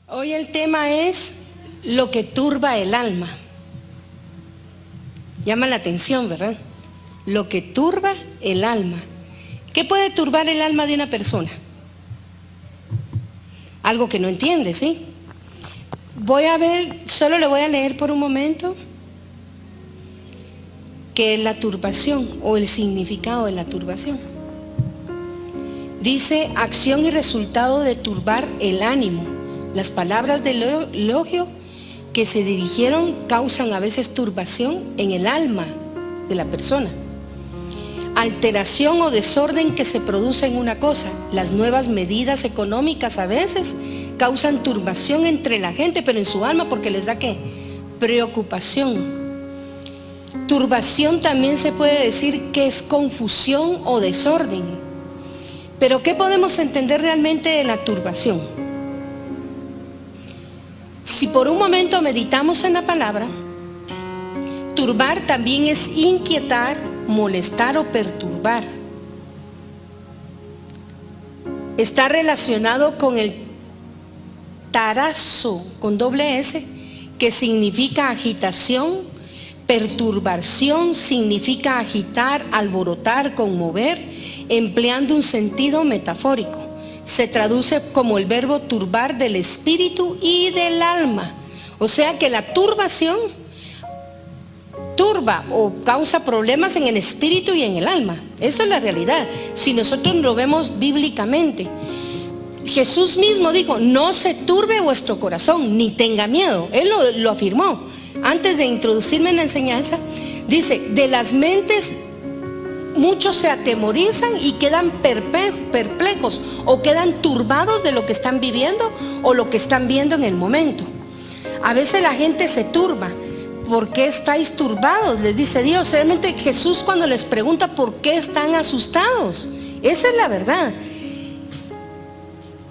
Hoy el tema es lo que turba el alma. Llama la atención, ¿verdad? Lo que turba el alma. ¿Qué puede turbar el alma de una persona? Algo que no entiende, ¿sí? Voy a ver, solo le voy a leer por un momento qué es la turbación o el significado de la turbación. Dice, acción y resultado de turbar el ánimo. Las palabras del elogio que se dirigieron causan a veces turbación en el alma de la persona. Alteración o desorden que se produce en una cosa. Las nuevas medidas económicas a veces causan turbación entre la gente, pero en su alma, porque les da ¿qué? Preocupación. Turbación también se puede decir que es confusión o desorden. Pero ¿qué podemos entender realmente de la turbación? Si por un momento meditamos en la palabra, turbar también es inquietar, molestar o perturbar. Está relacionado con el tarazo, con doble S, que significa agitación. Perturbación significa agitar, alborotar, conmover, empleando un sentido metafórico. Se traduce como el verbo turbar del espíritu y del alma. O sea que la turbación turba o causa problemas en el espíritu y en el alma. Esa es la realidad. Si nosotros lo vemos bíblicamente, Jesús mismo dijo, no se turbe vuestro corazón, ni tenga miedo. Él lo afirmó. Antes de introducirme en la enseñanza, dice, de las mentes muchos se atemorizan y quedan perplejos o quedan turbados de lo que están viviendo o lo que están viendo en el momento. A veces la gente se turba. ¿Por qué estáis turbados? Les dice Dios. Realmente Jesús cuando les pregunta por qué están asustados. Esa es la verdad.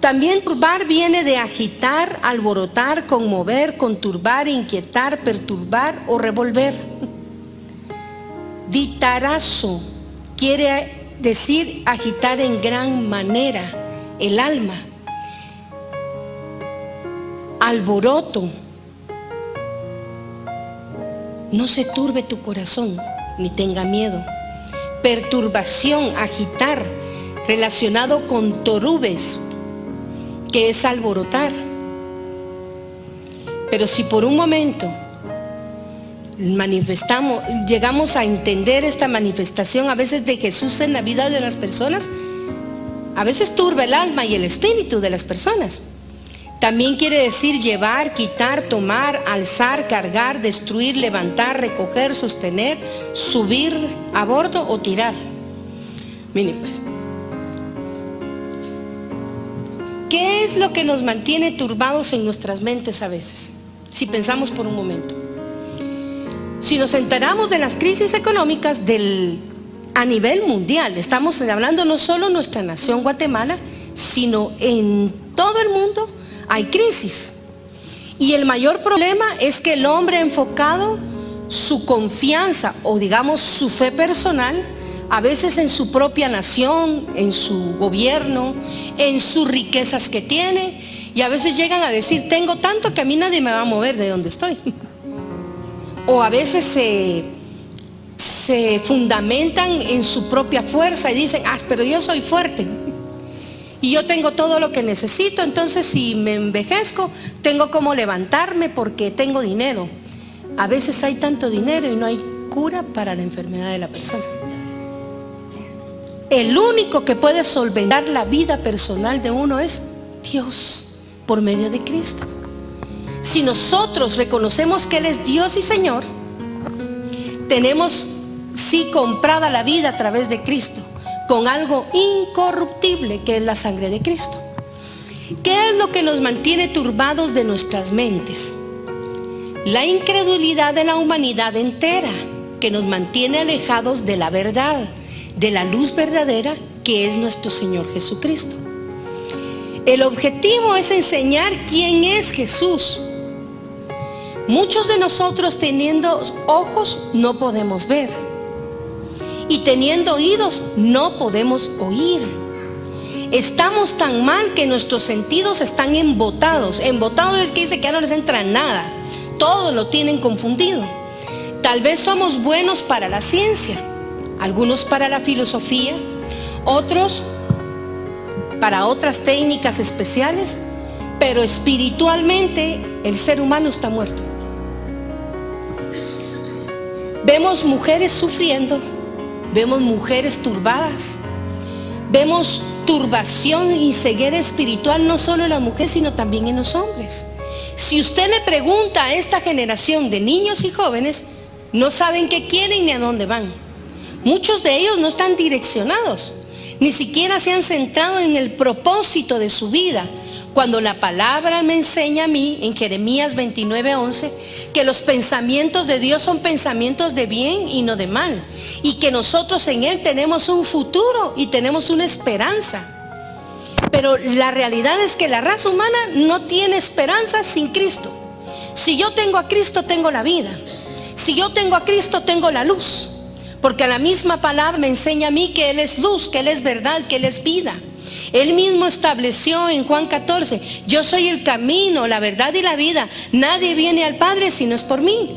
También turbar viene de agitar, alborotar, conmover, conturbar, inquietar, perturbar o revolver. Ditarazo quiere decir agitar en gran manera el alma. Alboroto. No se turbe tu corazón, ni tenga miedo. Perturbación, agitar, relacionado con torubes, que es alborotar. Pero si por un momento llegamos a entender esta manifestación a veces de Jesús en la vida de las personas, a veces turba el alma y el espíritu de las personas. También quiere decir llevar, quitar, tomar, alzar, cargar, destruir, levantar, recoger, sostener, subir a bordo o tirar. Miren pues, ¿qué es lo que nos mantiene turbados en nuestras mentes a veces? Si pensamos por un momento. Si nos enteramos de las crisis económicas a nivel mundial, estamos hablando no solo en nuestra nación Guatemala, sino en todo el mundo hay crisis. Y el mayor problema es que el hombre ha enfocado su confianza o digamos su fe personal a veces en su propia nación, en su gobierno, en sus riquezas que tiene, y a veces llegan a decir, tengo tanto que a mí nadie me va a mover de donde estoy. O a veces se fundamentan en su propia fuerza y dicen, pero yo soy fuerte y yo tengo todo lo que necesito, entonces si me envejezco tengo como levantarme porque tengo dinero. A veces hay tanto dinero y no hay cura para la enfermedad de la persona. El único que puede solventar la vida personal de uno es Dios, por medio de Cristo. Si nosotros reconocemos que Él es Dios y Señor, tenemos sí comprada la vida a través de Cristo, con algo incorruptible que es la sangre de Cristo. ¿Qué es lo que nos mantiene turbados de nuestras mentes? La incredulidad de la humanidad entera, que nos mantiene alejados de la verdad, de la luz verdadera que es nuestro Señor Jesucristo. El objetivo es enseñar quién es Jesús. Muchos de nosotros teniendo ojos no podemos ver y teniendo oídos no podemos oír. Estamos tan mal que nuestros sentidos están embotados. Embotados es que dice que ya no les entra nada. Todo lo tienen confundido. Tal vez somos buenos para la ciencia, algunos para la filosofía, otros para otras técnicas especiales, pero espiritualmente el ser humano está muerto. Vemos mujeres sufriendo, vemos mujeres turbadas, vemos turbación y ceguera espiritual no solo en las mujeres, sino también en los hombres. Si usted le pregunta a esta generación de niños y jóvenes, no saben qué quieren ni a dónde van. Muchos de ellos no están direccionados, ni siquiera se han centrado en el propósito de su vida. Cuando la palabra me enseña a mí, en Jeremías 29:11, que los pensamientos de Dios son pensamientos de bien y no de mal, y que nosotros en Él tenemos un futuro y tenemos una esperanza. Pero la realidad es que la raza humana no tiene esperanza sin Cristo. Si yo tengo a Cristo, tengo la vida. Si yo tengo a Cristo, tengo la luz. Porque la misma palabra me enseña a mí que Él es luz, que Él es verdad, que Él es vida. Él mismo estableció en Juan 14, yo soy el camino, la verdad y la vida. Nadie viene al Padre si no es por mí.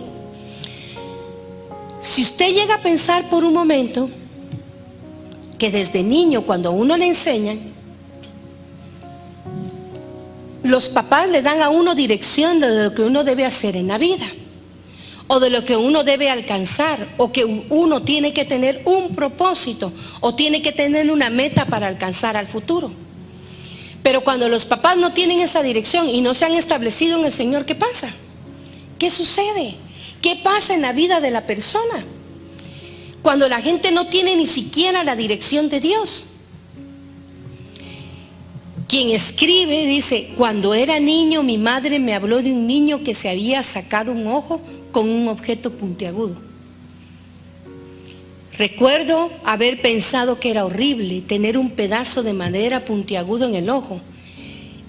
Si usted llega a pensar por un momento que desde niño, cuando a uno le enseñan, los papás le dan a uno dirección de lo que uno debe hacer en la vida, o de lo que uno debe alcanzar, o que uno tiene que tener un propósito, o tiene que tener una meta para alcanzar al futuro. Pero cuando los papás no tienen esa dirección y no se han establecido en el Señor, ¿qué pasa? ¿Qué sucede? ¿Qué pasa en la vida de la persona? Cuando la gente no tiene ni siquiera la dirección de Dios. Quien escribe dice, cuando era niño mi madre me habló de un niño que se había sacado un ojo con un objeto puntiagudo. Recuerdo haber pensado que era horrible tener un pedazo de madera puntiagudo en el ojo.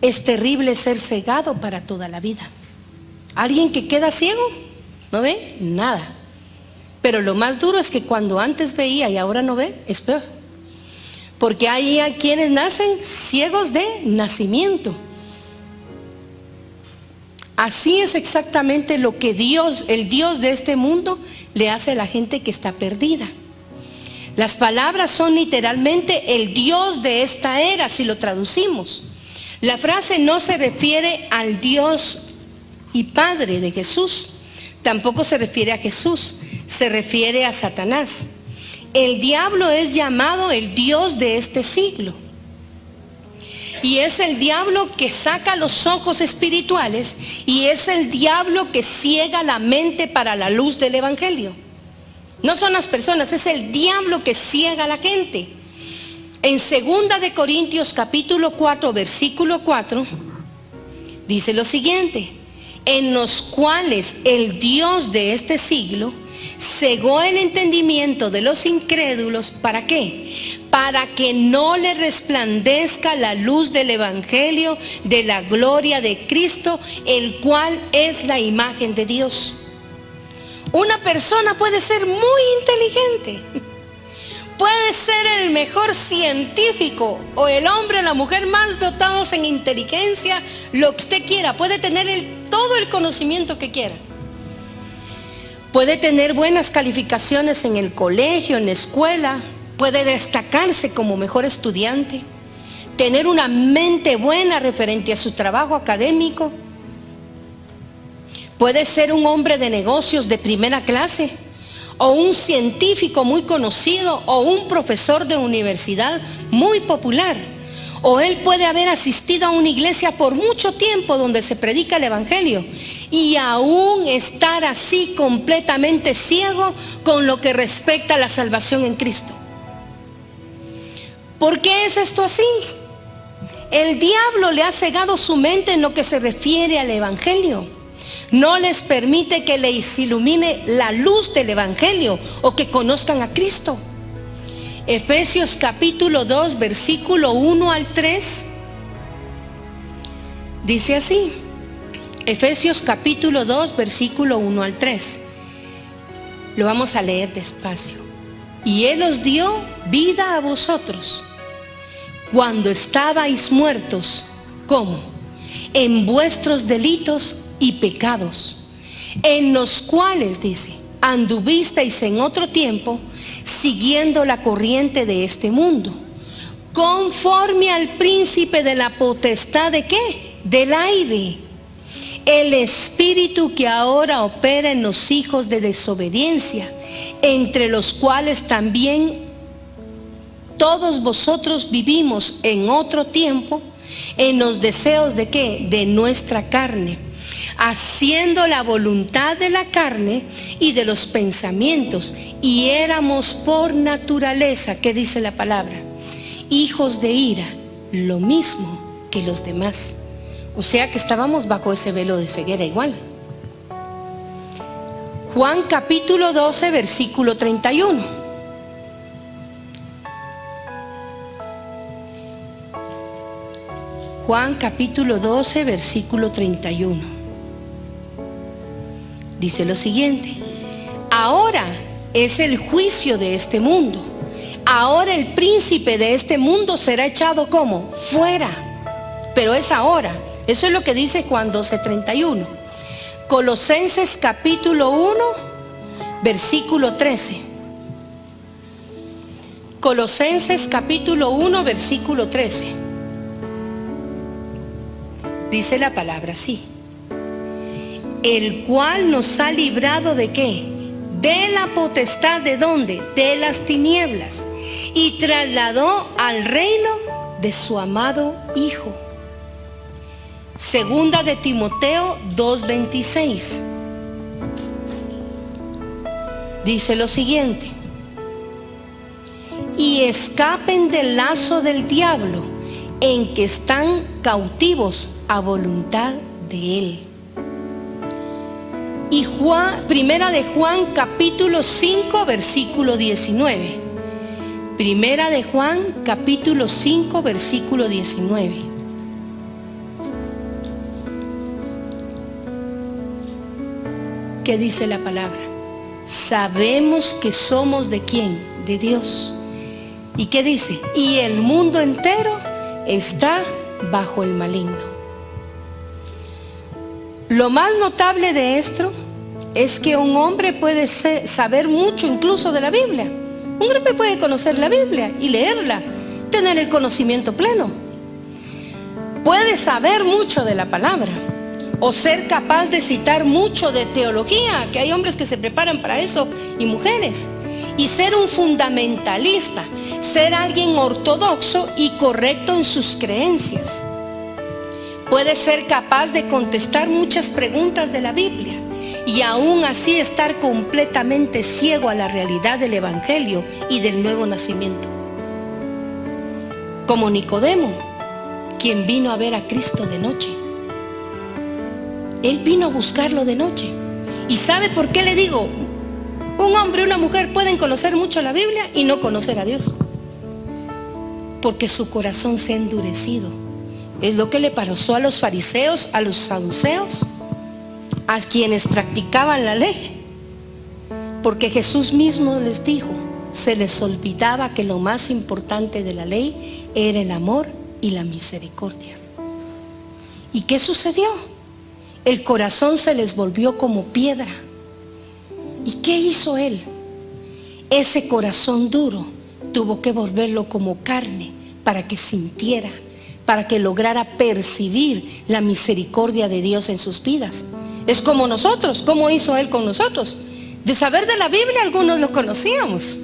Es terrible ser cegado para toda la vida. ¿Alguien que queda ciego? ¿No ve? Nada. Pero lo más duro es que cuando antes veía y ahora no ve, es peor. Porque hay a quienes nacen ciegos de nacimiento. Así es exactamente lo que Dios, el Dios de este mundo, le hace a la gente que está perdida. Las palabras son literalmente el Dios de esta era, si lo traducimos. La frase no se refiere al Dios y Padre de Jesús. Tampoco se refiere a Jesús, se refiere a Satanás. El diablo es llamado el Dios de este siglo. Y es el diablo que saca los ojos espirituales y es el diablo que ciega la mente para la luz del evangelio. No son las personas, es el diablo que ciega a la gente. En 2 de Corintios capítulo 4, versículo 4, dice lo siguiente: en los cuales el Dios de este siglo cegó el entendimiento de los incrédulos. ¿Para qué? Para que no le resplandezca la luz del evangelio de la gloria de Cristo, el cual es la imagen de Dios. Una persona puede ser muy inteligente, puede ser el mejor científico o el hombre o la mujer más dotados en inteligencia, lo que usted quiera, puede tener todo el conocimiento que quiera. Puede tener buenas calificaciones en el colegio, en la escuela, puede destacarse como mejor estudiante, tener una mente buena referente a su trabajo académico. Puede ser un hombre de negocios de primera clase, o un científico muy conocido, o un profesor de universidad muy popular. O él puede haber asistido a una iglesia por mucho tiempo donde se predica el evangelio y aún estar así completamente ciego con lo que respecta a la salvación en Cristo. ¿Por qué es esto así? El diablo le ha cegado su mente en lo que se refiere al evangelio. No les permite que les ilumine la luz del evangelio o que conozcan a Cristo. Efesios capítulo 2, versículo 1 al 3, dice así. Efesios capítulo 2, versículo 1 al 3. Lo vamos a leer despacio. Y Él os dio vida a vosotros, cuando estabais muertos, ¿cómo? En vuestros delitos y pecados, en los cuales, dice, anduvisteis en otro tiempo, siguiendo la corriente de este mundo, conforme al príncipe de la potestad ¿de qué? Del aire, el espíritu que ahora opera en los hijos de desobediencia, entre los cuales también todos vosotros vivimos en otro tiempo, en los deseos ¿de qué? De nuestra carne, haciendo la voluntad de la carne y de los pensamientos, y éramos por naturaleza, ¿qué dice la palabra? Hijos de ira, lo mismo que los demás. O sea que estábamos bajo ese velo de ceguera igual. Juan capítulo 12, versículo 31. Juan capítulo 12, versículo 31. Dice lo siguiente: ahora es el juicio de este mundo. Ahora el príncipe de este mundo será echado ¿cómo? Fuera. Pero es ahora. Eso es lo que dice Juan 12:31. Colosenses capítulo 1, versículo 13. Colosenses capítulo 1, versículo 13. Dice la palabra así: el cual nos ha librado ¿de qué? De la potestad ¿de dónde? De las tinieblas, y trasladó al reino de su amado Hijo. Segunda de Timoteo 2:26. Dice lo siguiente: y escapen del lazo del diablo, en que están cautivos a voluntad de él. Y Primera de Juan capítulo 5, versículo 19. Primera de Juan capítulo 5, versículo 19. ¿Qué dice la palabra? Sabemos que somos ¿de quién? De Dios. ¿Y qué dice? Y el mundo entero está bajo el maligno. Lo más notable de esto es que un hombre puede saber mucho incluso de la Biblia. Un hombre puede conocer la Biblia y leerla, tener el conocimiento pleno. Puede saber mucho de la palabra o ser capaz de citar mucho de teología, que hay hombres que se preparan para eso y mujeres. Y ser un fundamentalista, ser alguien ortodoxo y correcto en sus creencias. Puede ser capaz de contestar muchas preguntas de la Biblia y aún así estar completamente ciego a la realidad del Evangelio y del nuevo nacimiento. Como Nicodemo, quien vino a ver a Cristo de noche. Él vino a buscarlo de noche. ¿Y sabe por qué le digo? Un hombre y una mujer pueden conocer mucho la Biblia y no conocer a Dios, porque su corazón se ha endurecido. Es lo que le pasó a los fariseos, a los saduceos, a quienes practicaban la ley, porque Jesús mismo les dijo, se les olvidaba que lo más importante de la ley era el amor y la misericordia. ¿Y qué sucedió? El corazón se les volvió como piedra. ¿Y qué hizo él? Ese corazón duro tuvo que volverlo como carne para que sintiera, para que lograra percibir la misericordia de Dios en sus vidas. Es como nosotros. ¿Cómo hizo él con nosotros? De saber de la Biblia algunos lo conocíamos,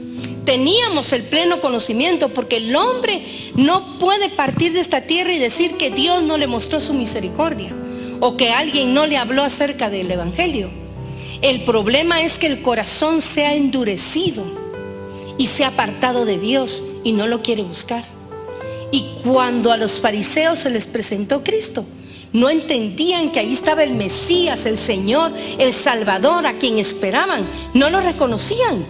teníamos el pleno conocimiento, porque el hombre no puede partir de esta tierra y decir que Dios no le mostró su misericordia o que alguien no le habló acerca del Evangelio. El problema es que el corazón se ha endurecido y se ha apartado de Dios y no lo quiere buscar. Y cuando a los fariseos se les presentó Cristo, no entendían que ahí estaba el Mesías, el Señor, el Salvador, a quien esperaban. No lo reconocían.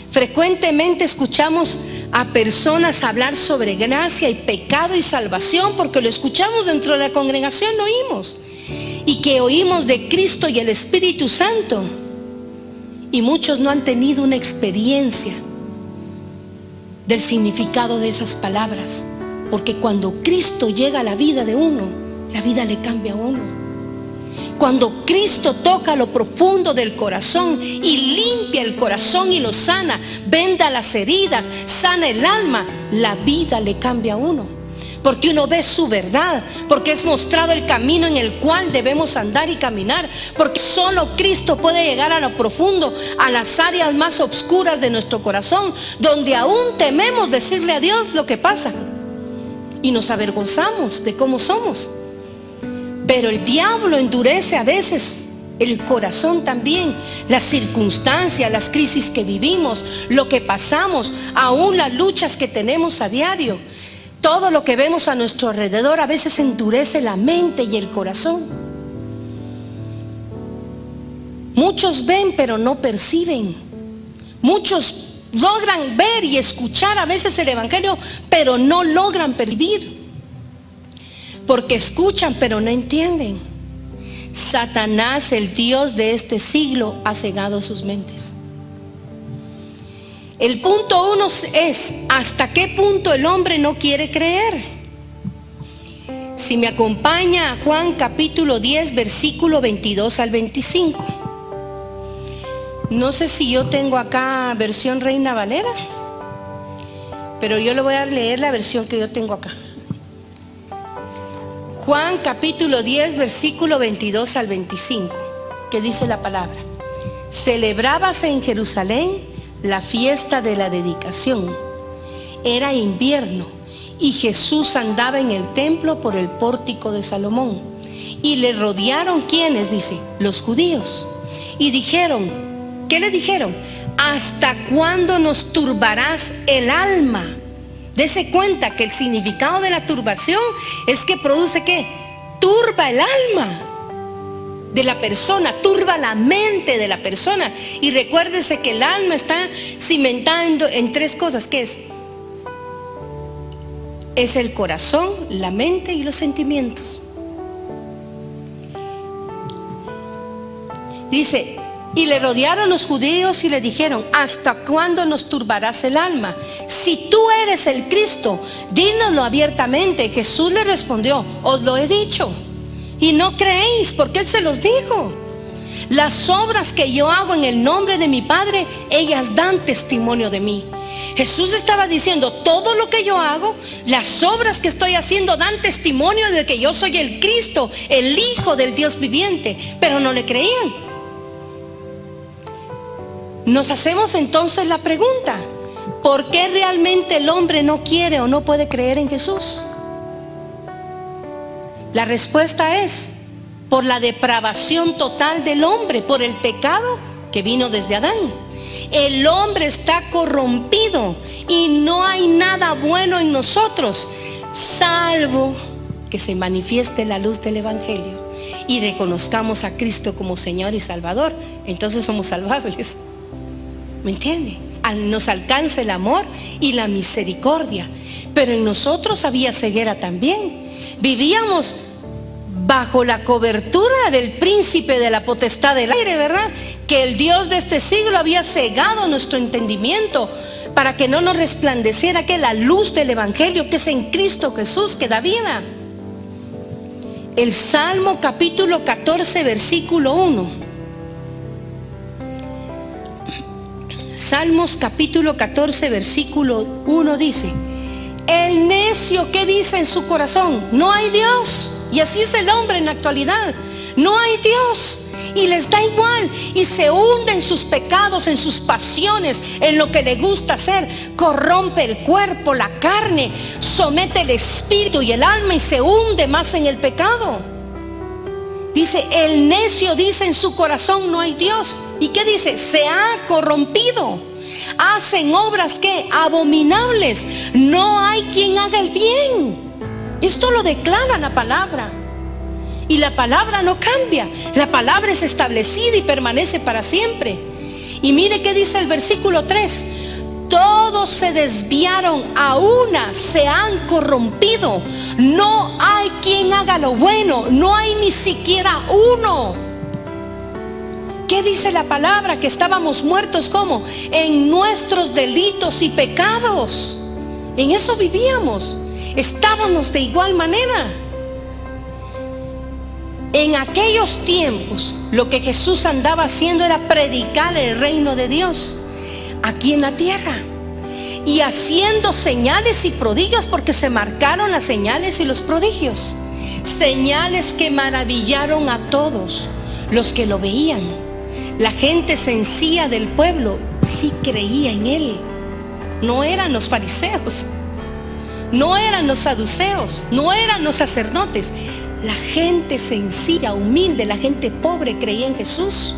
Frecuentemente escuchamos a personas hablar sobre gracia y pecado y salvación, porque lo escuchamos dentro de la congregación, lo oímos. Y que oímos de Cristo y el Espíritu Santo. Y muchos no han tenido una experiencia del significado de esas palabras. Porque cuando Cristo llega a la vida de uno, la vida le cambia a uno. Cuando Cristo toca lo profundo del corazón y limpia el corazón y lo sana, venda las heridas, sana el alma, la vida le cambia a uno. Porque uno ve su verdad, porque es mostrado el camino en el cual debemos andar y caminar, porque solo Cristo puede llegar a lo profundo, a las áreas más oscuras de nuestro corazón, donde aún tememos decirle a Dios lo que pasa y nos avergonzamos de cómo somos. Pero el diablo endurece a veces el corazón también, las circunstancias, las crisis que vivimos, lo que pasamos, aún las luchas que tenemos a diario. Todo lo que vemos a nuestro alrededor a veces endurece la mente y el corazón. Muchos ven pero no perciben. Muchos logran ver y escuchar a veces el evangelio, pero no logran percibir. Porque escuchan pero no entienden. Satanás, el Dios de este siglo, ha cegado sus mentes. El punto 1 es: ¿hasta qué punto el hombre no quiere creer? Si me acompaña a Juan capítulo 10, versículo 22 al 25. No sé si yo tengo acá versión Reina Valera, pero yo le voy a leer la versión que yo tengo acá. Juan capítulo 10, versículo 22 al 25, que dice la palabra: celebrábase en Jerusalén la fiesta de la dedicación. Era invierno y Jesús andaba en el templo por el pórtico de Salomón. Y le rodearon, ¿quiénes? Dice, los judíos. Y dijeron, ¿qué le dijeron? ¿Hasta cuándo nos turbarás el alma? Dese cuenta que el significado de la turbación es que produce ¿qué? Turba el alma de la persona, turba la mente de la persona. Y recuérdese que el alma está cimentada en tres cosas. ¿Qué es? Es el corazón, la mente y los sentimientos. Dice, y le rodearon los judíos y le dijeron, ¿hasta cuándo nos turbarás el alma? Si tú eres el Cristo, dínoslo abiertamente. Jesús le respondió, os lo he dicho y no creéis, porque Él se los dijo. Las obras que yo hago en el nombre de mi Padre, ellas dan testimonio de mí. Jesús estaba diciendo, todo lo que yo hago, las obras que estoy haciendo dan testimonio de que yo soy el Cristo, el Hijo del Dios viviente. Pero no le creían. Nos hacemos entonces la pregunta, ¿por qué realmente el hombre no quiere o no puede creer en Jesús? La respuesta es por la depravación total del hombre, por el pecado que vino desde Adán. El hombre está corrompido y no hay nada bueno en nosotros, salvo que se manifieste la luz del evangelio y reconozcamos a Cristo como Señor y Salvador. Entonces somos salvables. ¿Me entiende? Nos alcanza el amor y la misericordia. Pero en nosotros había ceguera también. Vivíamos bajo la cobertura del príncipe de la potestad del aire, ¿verdad? Que el Dios de este siglo había cegado nuestro entendimiento para que no nos resplandeciera que la luz del evangelio que es en Cristo Jesús, que da vida. El Salmo capítulo 14, versículo 1. Salmos capítulo 14, versículo 1 dice, el necio, ¿qué dice en su corazón? No hay Dios. Y así es el hombre en la actualidad. No hay Dios. Y les da igual. Y se hunde en sus pecados, en sus pasiones, en lo que le gusta hacer. Corrompe el cuerpo, la carne, somete el espíritu y el alma y se hunde más en el pecado. Dice, el necio dice en su corazón, no hay Dios. ¿Y qué dice? Se ha corrompido. Hacen obras que abominables. No hay quien haga el bien. Esto lo declara la palabra. Y la palabra no cambia. La palabra es establecida y permanece para siempre. Y mire qué dice el versículo 3. Todos se desviaron, a una se han corrompido. No hay quien haga lo bueno. No hay ni siquiera uno. ¿Qué dice la palabra? Que estábamos muertos, ¿cómo? En nuestros delitos y pecados. En eso vivíamos. Estábamos de igual manera. En aquellos tiempos, lo que Jesús andaba haciendo era predicar el reino de Dios aquí en la tierra. Y haciendo señales y prodigios, porque se marcaron las señales y los prodigios. Señales que maravillaron a todos los que lo veían. La gente sencilla del pueblo sí creía en él. No eran los fariseos, no eran los saduceos, no eran los sacerdotes. La gente sencilla, humilde, la gente pobre creía en Jesús.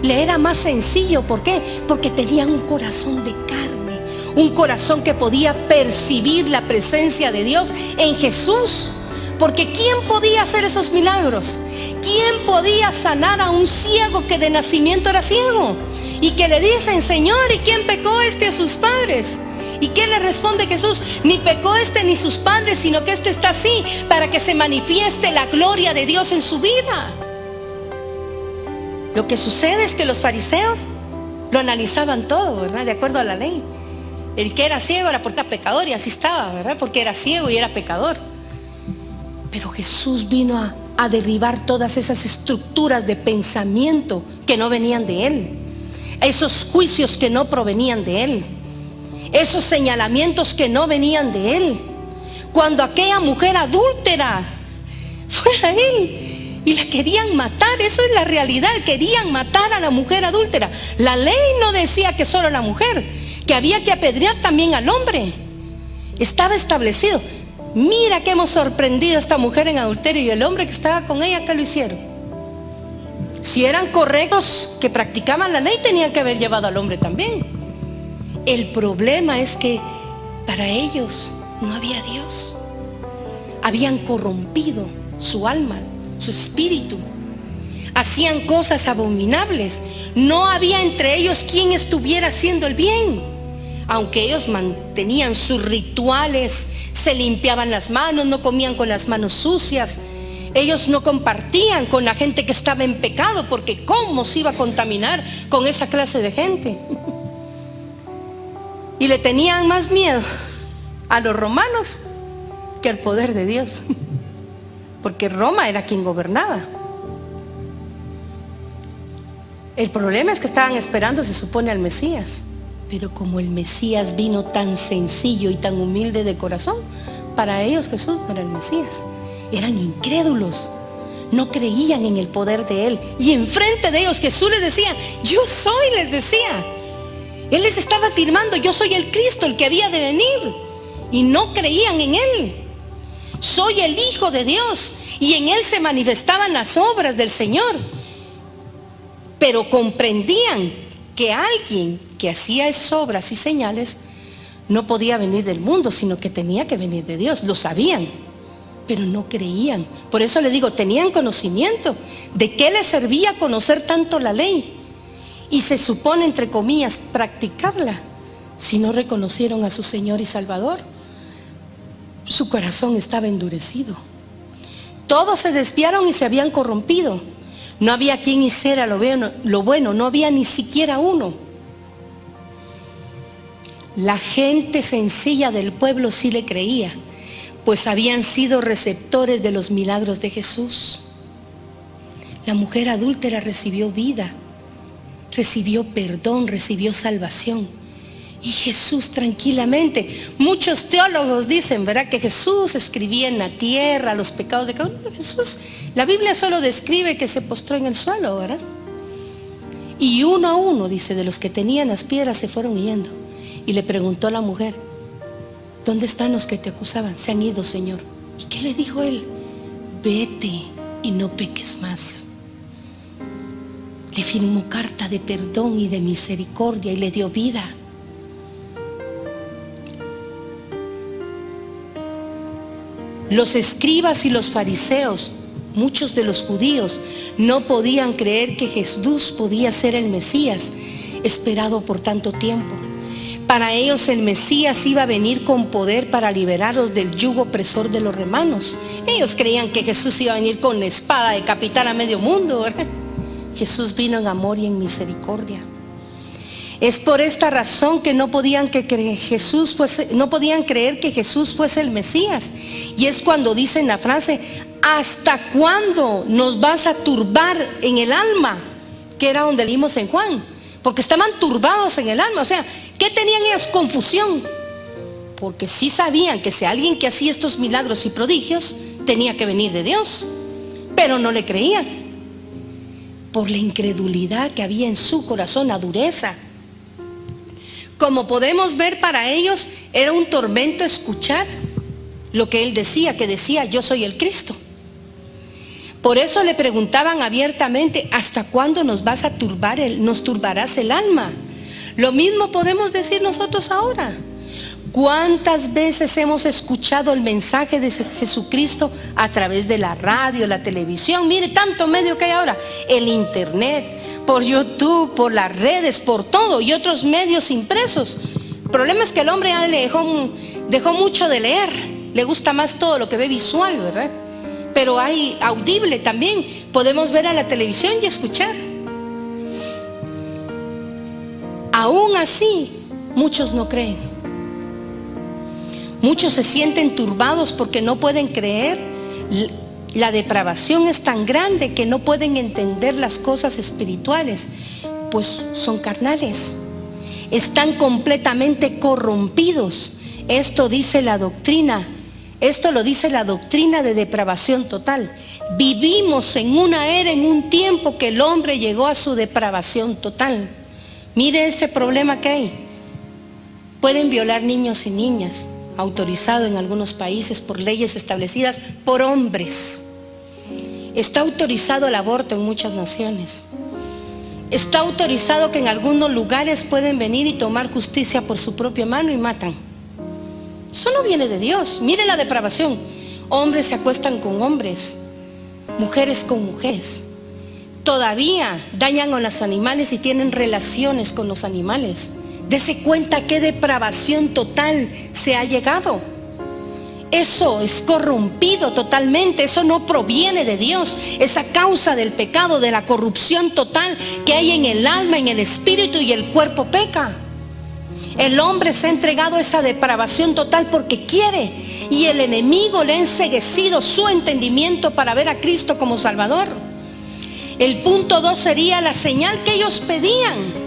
Le era más sencillo, ¿por qué? Porque tenían un corazón de carne, un corazón que podía percibir la presencia de Dios en Jesús. Porque ¿quién podía hacer esos milagros? ¿Quién podía sanar a un ciego que de nacimiento era ciego? Y que le dicen, Señor, ¿y quién pecó a sus padres? ¿Y qué le responde Jesús? Ni pecó ni sus padres, sino que está así para que se manifieste la gloria de Dios en su vida. Lo que sucede es que los fariseos lo analizaban todo, ¿verdad? De acuerdo a la ley. El que era ciego era porque era pecador, y así estaba, ¿verdad? Porque era ciego y era pecador. Pero Jesús vino a derribar todas esas estructuras de pensamiento que no venían de Él. Esos juicios que no provenían de Él. Esos señalamientos que no venían de Él. Cuando aquella mujer adúltera fue a Él y la querían matar, eso es la realidad, querían matar a la mujer adúltera. La ley no decía que solo la mujer, que había que apedrear también al hombre. Estaba establecido. Mira que hemos sorprendido a esta mujer en adulterio, y el hombre que estaba con ella, ¿qué lo hicieron? Si eran correctos que practicaban la ley, tenían que haber llevado al hombre también. El problema es que para ellos no había Dios. Habían corrompido su alma, su espíritu. Hacían cosas abominables. No había entre ellos quien estuviera haciendo el bien. Aunque ellos mantenían sus rituales, se limpiaban las manos, no comían con las manos sucias. Ellos no compartían con la gente que estaba en pecado, porque ¿cómo se iba a contaminar con esa clase de gente? Y le tenían más miedo a los romanos que al poder de Dios, porque Roma era quien gobernaba. El problema es que estaban esperando, se supone, al Mesías. Pero como el Mesías vino tan sencillo y tan humilde de corazón, para ellos Jesús no era el Mesías. Eran incrédulos, no creían en el poder de Él. Y enfrente de ellos Jesús les decía, yo soy, les decía. Él les estaba afirmando, yo soy el Cristo, el que había de venir. Y no creían en Él. Soy el Hijo de Dios, y en Él se manifestaban las obras del Señor. Pero comprendían que alguien que hacía esas obras y señales no podía venir del mundo, sino que tenía que venir de Dios. Lo sabían, pero no creían. Por eso le digo, tenían conocimiento. ¿De qué les servía conocer tanto la ley? Y se supone, entre comillas, practicarla, si no reconocieron a su Señor y Salvador. Su corazón estaba endurecido. Todos se desviaron y se habían corrompido. No había quien hiciera lo bueno, no había ni siquiera uno. La gente sencilla del pueblo sí le creía, pues habían sido receptores de los milagros de Jesús. La mujer adúltera recibió vida, recibió perdón, recibió salvación. Y Jesús tranquilamente, muchos teólogos dicen, ¿verdad?, que Jesús escribía en la tierra los pecados de cada uno. Jesús, la Biblia solo describe que se postró en el suelo, ¿verdad? Y uno a uno, dice, de los que tenían las piedras se fueron yendo. Y le preguntó a la mujer, ¿dónde están los que te acusaban? Se han ido, Señor. ¿Y qué le dijo él? Vete y no peques más. Le firmó carta de perdón y de misericordia y le dio vida. Los escribas y los fariseos, muchos de los judíos, no podían creer que Jesús podía ser el Mesías esperado por tanto tiempo. Para ellos el Mesías iba a venir con poder para liberarlos del yugo opresor de los romanos. Ellos creían que Jesús iba a venir con la espada a decapitar a medio mundo, ¿verdad? Jesús vino en amor y en misericordia. Es por esta razón que no podían creer que Jesús fuese el Mesías. Y es cuando dicen la frase: ¿hasta cuándo nos vas a turbar en el alma? Que era donde leímos en Juan. Porque estaban turbados en el alma. O sea, ¿qué tenían ellos? Confusión. Porque sí sabían que si alguien que hacía estos milagros y prodigios tenía que venir de Dios, pero no le creían por la incredulidad que había en su corazón, la dureza. Como podemos ver, para ellos era un tormento escuchar lo que él decía, que decía: yo soy el Cristo. Por eso le preguntaban abiertamente: ¿hasta cuándo nos vas a turbar, nos turbarás el alma? Lo mismo podemos decir nosotros ahora. ¿Cuántas veces hemos escuchado el mensaje de Jesucristo a través de la radio, la televisión? Mire, tanto medio que hay ahora, el internet, por YouTube, por las redes, por todo, y otros medios impresos. El problema es que el hombre ya dejó mucho de leer, le gusta más todo lo que ve visual, ¿verdad? Pero hay audible también, podemos ver a la televisión y escuchar. Aún así, muchos no creen. Muchos se sienten turbados porque no pueden creer. La depravación es tan grande que no pueden entender las cosas espirituales, pues son carnales. Están completamente corrompidos. Esto dice la doctrina. Esto lo dice la doctrina de depravación total. Vivimos en una era, en un tiempo que el hombre llegó a su depravación total. Mire ese problema que hay. Pueden violar niños y niñas, autorizado en algunos países por leyes establecidas por hombres. Está autorizado el aborto en muchas naciones. Está autorizado que en algunos lugares pueden venir y tomar justicia por su propia mano y matan. Eso no viene de Dios. Mire la depravación. Hombres se acuestan con hombres, mujeres con mujeres. Todavía dañan a los animales y tienen relaciones con los animales. Dese cuenta qué depravación total se ha llegado. Eso es corrompido totalmente. Eso no proviene de Dios. Es a causa del pecado, de la corrupción total que hay en el alma, en el espíritu, y el cuerpo peca. El hombre se ha entregado a esa depravación total porque quiere, y el enemigo le ha enceguecido su entendimiento para ver a Cristo como Salvador. El punto 2 sería la señal que ellos pedían.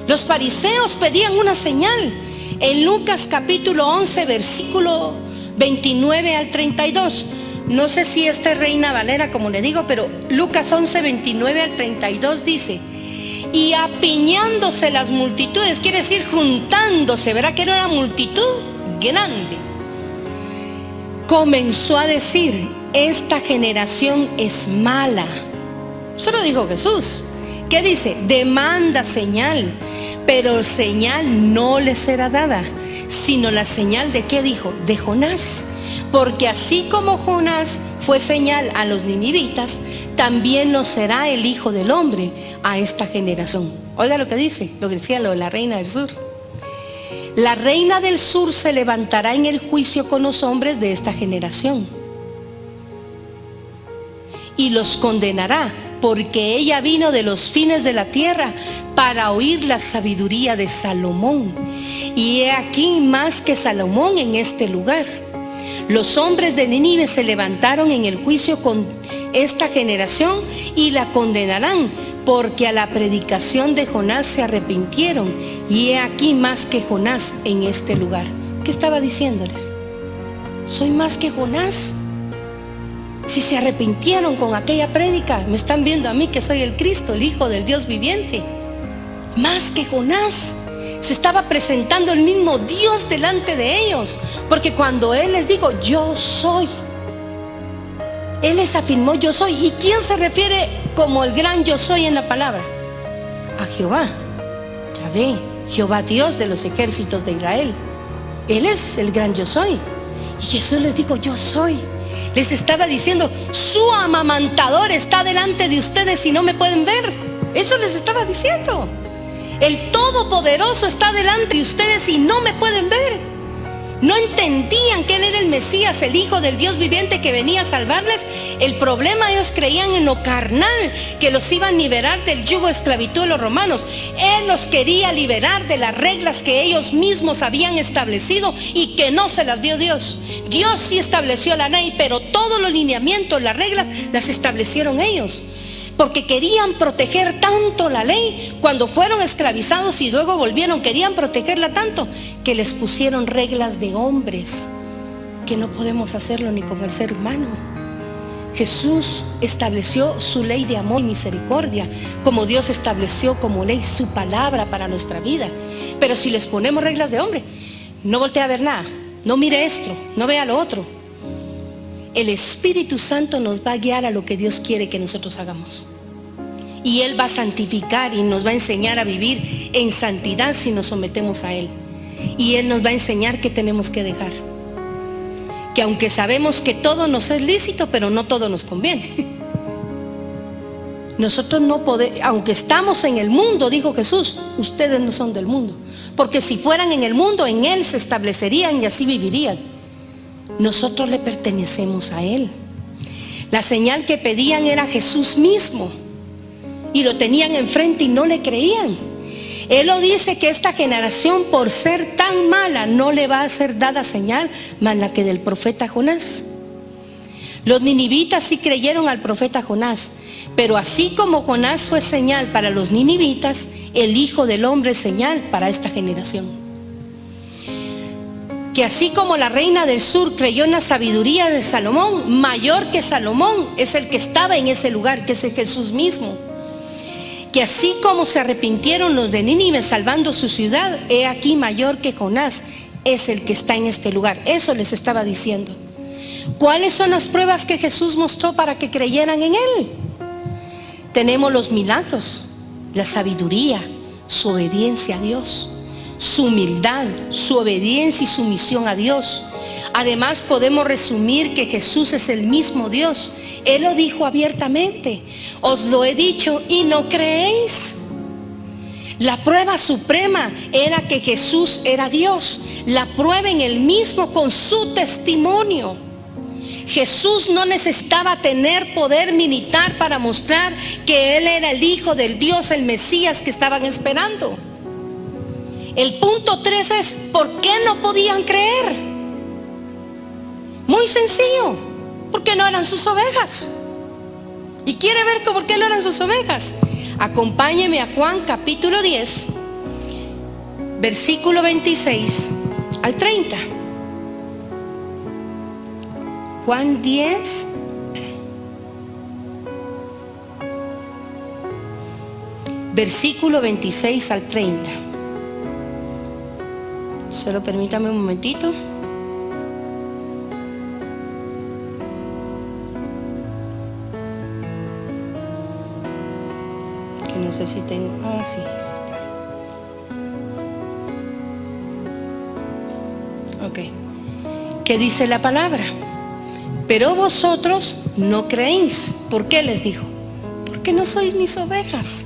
Los fariseos pedían una señal. En Lucas capítulo 11, versículo 29 al 32. No sé si esta es Reina Valera, como le digo, pero Lucas 11, 29 al 32 dice: y apiñándose las multitudes, quiere decir juntándose, ¿verdad? Que era una multitud grande. Comenzó a decir: esta generación es mala. Eso lo dijo Jesús. ¿Qué dice? Demanda señal, pero señal no le será dada, sino la señal de ¿qué dijo? De Jonás. Porque así como Jonás fue señal a los ninivitas, también lo será el Hijo del Hombre a esta generación. Oiga lo que dice, lo que decía la reina del sur. La reina del sur se levantará en el juicio con los hombres de esta generación y los condenará, porque ella vino de los fines de la tierra para oír la sabiduría de Salomón. Y he aquí más que Salomón en este lugar. Los hombres de Nínive se levantaron en el juicio con esta generación y la condenarán, porque a la predicación de Jonás se arrepintieron. Y he aquí más que Jonás en este lugar. ¿Qué estaba diciéndoles? Soy más que Jonás. Si se arrepintieron con aquella prédica, me están viendo a mí que soy el Cristo, el Hijo del Dios viviente. Más que Jonás. Se estaba presentando el mismo Dios delante de ellos, porque cuando Él les dijo yo soy, Él les afirmó yo soy. ¿Y quién se refiere como el gran yo soy en la palabra? A Jehová, Yahvé, Jehová Dios de los ejércitos de Israel. Él es el gran yo soy. Y Jesús les dijo yo soy. Les estaba diciendo: su amamantador está delante de ustedes y no me pueden ver. Eso les estaba diciendo. El Todopoderoso está delante de ustedes y no me pueden ver. No entendían que Él era el Mesías, el Hijo del Dios viviente que venía a salvarles. El problema, ellos creían en lo carnal, que los iban a liberar del yugo de esclavitud de los romanos. Él los quería liberar de las reglas que ellos mismos habían establecido y que no se las dio Dios. Dios sí estableció la ley, pero todos los lineamientos, las reglas, las establecieron ellos. Porque querían proteger tanto la ley, cuando fueron esclavizados y luego volvieron, querían protegerla tanto, que les pusieron reglas de hombres, que no podemos hacerlo ni con el ser humano. Jesús estableció su ley de amor y misericordia, como Dios estableció como ley su palabra para nuestra vida. Pero si les ponemos reglas de hombre, no voltea a ver nada, no mire esto, no vea lo otro. El Espíritu Santo nos va a guiar a lo que Dios quiere que nosotros hagamos. Y Él va a santificar y nos va a enseñar a vivir en santidad si nos sometemos a Él. Y Él nos va a enseñar qué tenemos que dejar. Que aunque sabemos que todo nos es lícito, pero no todo nos conviene. Nosotros no podemos, aunque estamos en el mundo, dijo Jesús, ustedes no son del mundo. Porque si fueran en el mundo, en Él se establecerían y así vivirían. Nosotros le pertenecemos a Él. La señal que pedían era Jesús mismo, y lo tenían enfrente y no le creían. Él lo dice que esta generación, por ser tan mala, no le va a ser dada señal más la que del profeta Jonás. Los ninivitas sí creyeron al profeta Jonás, pero así como Jonás fue señal para los ninivitas, el Hijo del Hombre es señal para esta generación. Que así como la reina del sur creyó en la sabiduría de Salomón, mayor que Salomón es el que estaba en ese lugar, que es el Jesús mismo. Que así como se arrepintieron los de Nínive salvando su ciudad, he aquí mayor que Jonás es el que está en este lugar. Eso les estaba diciendo. ¿Cuáles son las pruebas que Jesús mostró para que creyeran en Él? Tenemos los milagros, la sabiduría, su obediencia a Dios, su humildad, su obediencia y sumisión a Dios. Además podemos resumir que Jesús es el mismo Dios. Él lo dijo abiertamente: os lo he dicho y no creéis. La prueba suprema era que Jesús era Dios. La prueba en Él mismo con su testimonio. Jesús no necesitaba tener poder militar para mostrar que Él era el Hijo del Dios, el Mesías que estaban esperando. El punto 3 es: ¿por qué no podían creer? Muy sencillo, porque no eran sus ovejas. ¿Y quiere ver por qué no eran sus ovejas? Acompáñeme a Juan capítulo 10, versículo 26 al 30. Juan 10, versículo 26 al 30. Solo permítame un momentito. Que no sé si tengo. Sí, está. Ok. ¿Qué dice la palabra? Pero vosotros no creéis. ¿Por qué les dijo? Porque no sois mis ovejas,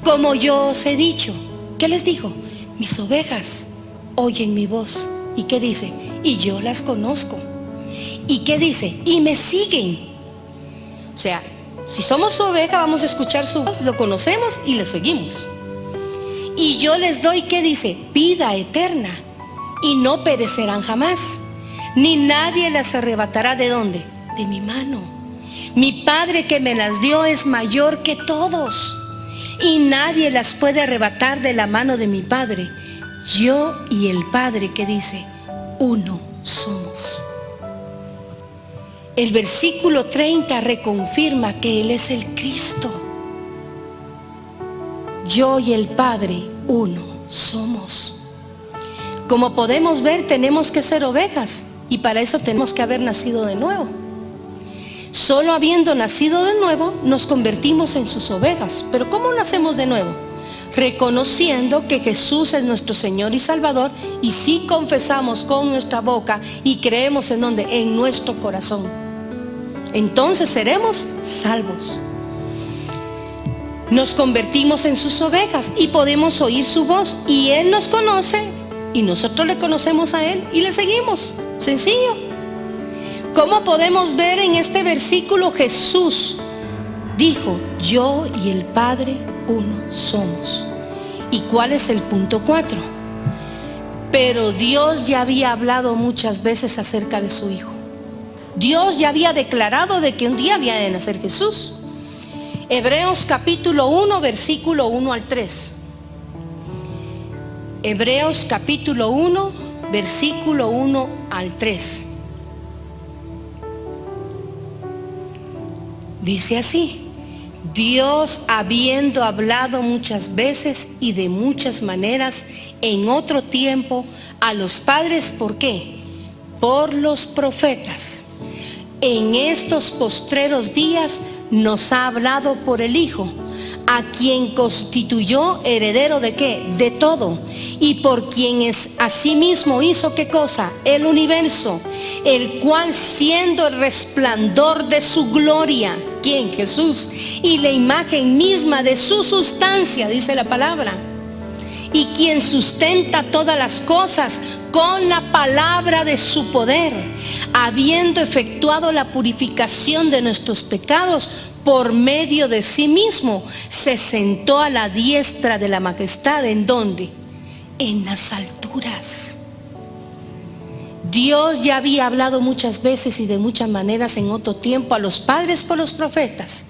como yo os he dicho. ¿Qué les dijo? Mis ovejas oyen mi voz. ¿Y qué dice? Y yo las conozco. ¿Y qué dice? Y me siguen. O sea, si somos su oveja, vamos a escuchar su voz, lo conocemos y le seguimos. Y yo les doy, ¿qué dice? Vida eterna, y no perecerán jamás, ni nadie las arrebatará. ¿De dónde? De mi mano. Mi Padre que me las dio es mayor que todos, y nadie las puede arrebatar de la mano de mi Padre. Yo y el Padre, que dice, uno somos. El versículo 30 reconfirma que Él es el Cristo. Yo y el Padre, uno somos. Como podemos ver, tenemos que ser ovejas, y para eso tenemos que haber nacido de nuevo. Solo habiendo nacido de nuevo, nos convertimos en sus ovejas. Pero ¿cómo nacemos de nuevo? Reconociendo que Jesús es nuestro Señor y Salvador, y si confesamos con nuestra boca y creemos en donde, en nuestro corazón, entonces seremos salvos. Nos convertimos en sus ovejas y podemos oír su voz, y Él nos conoce y nosotros le conocemos a Él y le seguimos. Sencillo. ¿Cómo podemos ver en este versículo? Jesús dijo: yo y el Padre uno somos. ¿Y cuál es el punto 4? Pero Dios ya había hablado muchas veces acerca de su Hijo. Dios ya había declarado de que un día había de nacer Jesús. Hebreos capítulo 1, versículo 1 al 3. Hebreos capítulo 1, versículo 1 al 3. Dice así: Dios, habiendo hablado muchas veces y de muchas maneras en otro tiempo a los padres, ¿por qué? Por los profetas. En estos postreros días nos ha hablado por el Hijo, a quien constituyó heredero ¿de qué? De todo, y por quien es asimismo hizo ¿qué cosa? El universo, el cual siendo el resplandor de su gloria, ¿quién? Jesús, y la imagen misma de su sustancia, dice la palabra, y quien sustenta todas las cosas con la palabra de su poder, habiendo efectuado la purificación de nuestros pecados por medio de sí mismo, se sentó a la diestra de la majestad. ¿En dónde? En las alturas. Dios ya había hablado muchas veces y de muchas maneras en otro tiempo a los padres por los profetas,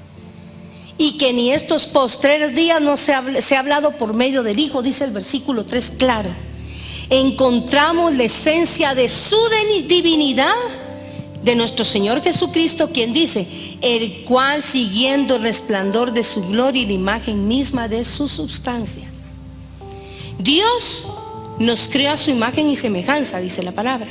y que ni estos postreros días no se ha hablado por medio del Hijo. Dice el versículo 3 claro. Encontramos la esencia de su divinidad de nuestro Señor Jesucristo, quien dice: el cual siguiendo el resplandor de su gloria y la imagen misma de su substancia. Dios nos creó a su imagen y semejanza, dice la palabra,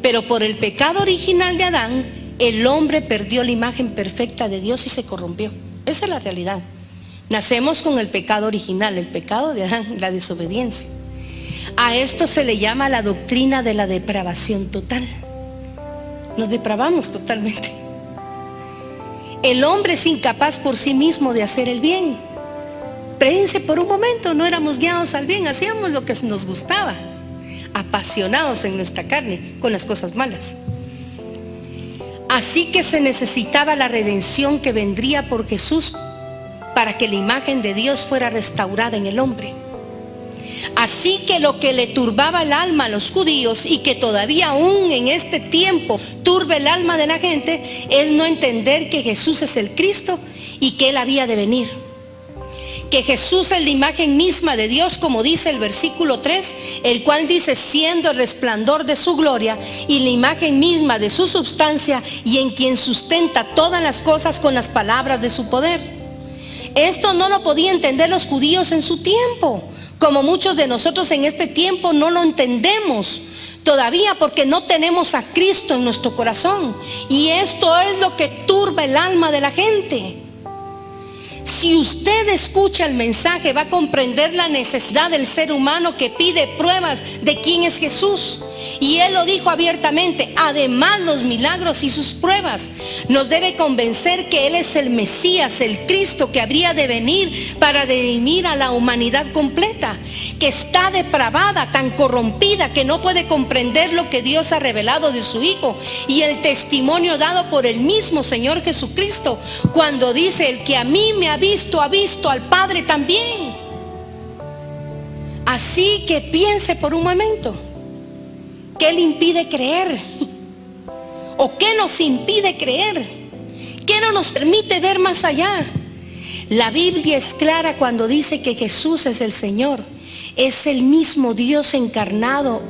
pero por el pecado original de Adán, el hombre perdió la imagen perfecta de Dios y se corrompió. Esa es la realidad. Nacemos con el pecado original, el pecado de Adán, la desobediencia. A esto se le llama la doctrina de la depravación total. Nos depravamos totalmente. El hombre es incapaz por sí mismo de hacer el bien. Piense por un momento, no éramos guiados al bien, hacíamos lo que nos gustaba, apasionados en nuestra carne con las cosas malas. Así que se necesitaba la redención que vendría por Jesús para que la imagen de Dios fuera restaurada en el hombre. Así que lo que le turbaba el alma a los judíos, y que todavía aún en este tiempo turbe el alma de la gente, es no entender que Jesús es el Cristo y que Él había de venir. Que Jesús es la imagen misma de Dios, como dice el versículo 3, el cual dice: siendo el resplandor de su gloria y la imagen misma de su substancia, y en quien sustenta todas las cosas con las palabras de su poder. Esto no lo podían entender los judíos en su tiempo, como muchos de nosotros en este tiempo no lo entendemos todavía, porque no tenemos a Cristo en nuestro corazón, y esto es lo que turba el alma de la gente. Si usted escucha el mensaje, va a comprender la necesidad del ser humano que pide pruebas de quién es Jesús. Y Él lo dijo abiertamente. Además, los milagros y sus pruebas nos debe convencer que Él es el Mesías, el Cristo que habría de venir para redimir a la humanidad completa, que está depravada, tan corrompida, que no puede comprender lo que Dios ha revelado de su Hijo, y el testimonio dado por el mismo Señor Jesucristo, cuando dice: el que a mí me ha visto al Padre también. Así que piense por un momento, ¿qué le impide creer? ¿O qué nos impide creer? ¿Qué no nos permite ver más allá? La Biblia es clara cuando dice que Jesús es el Señor. Es el mismo Dios encarnado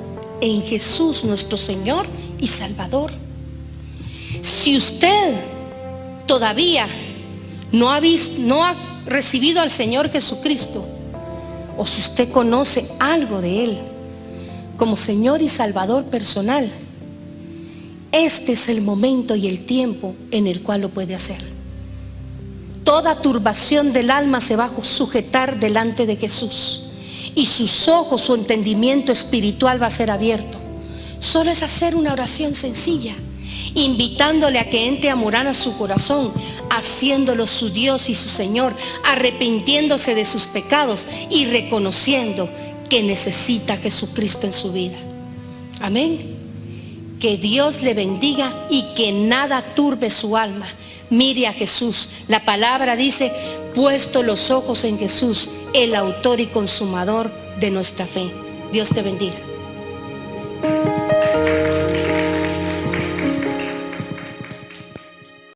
en Jesús, nuestro Señor y Salvador. Si usted todavía no ha recibido al Señor Jesucristo, o si usted conoce algo de Él como Señor y Salvador personal, este es el momento y el tiempo en el cual lo puede hacer. Toda turbación del alma se va a sujetar delante de Jesús, y sus ojos, su entendimiento espiritual va a ser abierto. Solo es hacer una oración sencilla, invitándole a que entre a morar a su corazón, haciéndolo su Dios y su Señor, arrepintiéndose de sus pecados y reconociendo que necesita a Jesucristo en su vida. Amén. Que Dios le bendiga y que nada turbe su alma. Mire a Jesús. La palabra dice, puesto los ojos en Jesús, el autor y consumador de nuestra fe. Dios te bendiga.